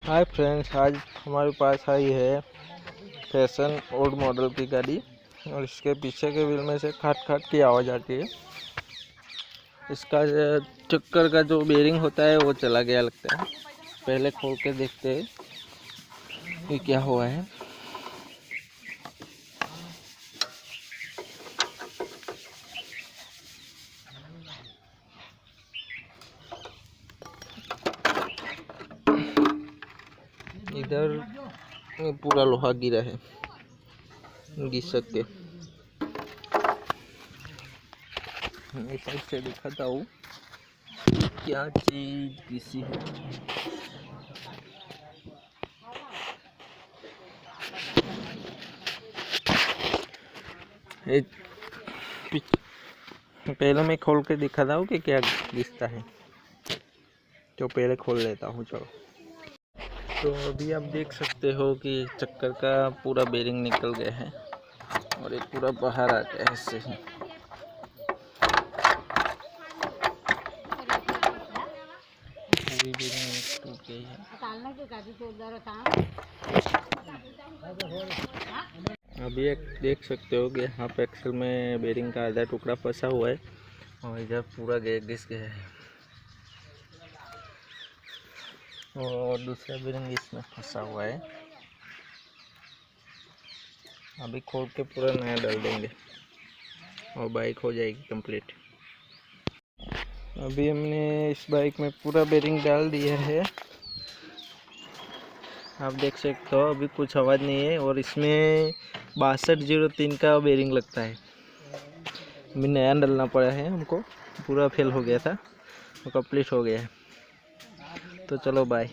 Hi friends, आज हमारे पास आई है फैशन ओल्ड मॉडल की गाड़ी और इसके पीछे के व्हील में से खट खट की आवाज़ आती है। इसका चक्कर का जो बेरिंग होता है वो चला गया लगता है। पहले खोल के देखते हैं कि क्या हुआ है। इधर पूरा लोहा गिरा है, घिस सकते। मैं साइड से दिखाता हूँ क्या चीज घिसी है। पहले मैं खोल के दिखाता हूँ कि क्या घिसता है, तो पहले खोल लेता हूँ। चलो, तो अभी आप देख सकते हो कि चक्कर का पूरा बेरिंग निकल गया है और ये पूरा बाहर आ गया है इससे ही। पूरी बेरिंग टूट गई है। अभी एक देख सकते हो कि हाफ एक्सल में बेरिंग का आधा टुकड़ा फंसा हुआ है और इधर पूरा घिस गया है और दूसरा बेरिंग इसमें फंसा हुआ है। अभी खोल के पूरा नया डाल देंगे और बाइक हो जाएगी कंप्लीट। अभी हमने इस बाइक में पूरा बेरिंग डाल दिया है, आप देख सकते हो। अभी कुछ आवाज़ नहीं है और इसमें 6203 का बेरिंग लगता है। अभी नया डालना पड़ा है हमको, पूरा फेल हो गया था तो कंप्लीट हो गया है। तो चलो बाय।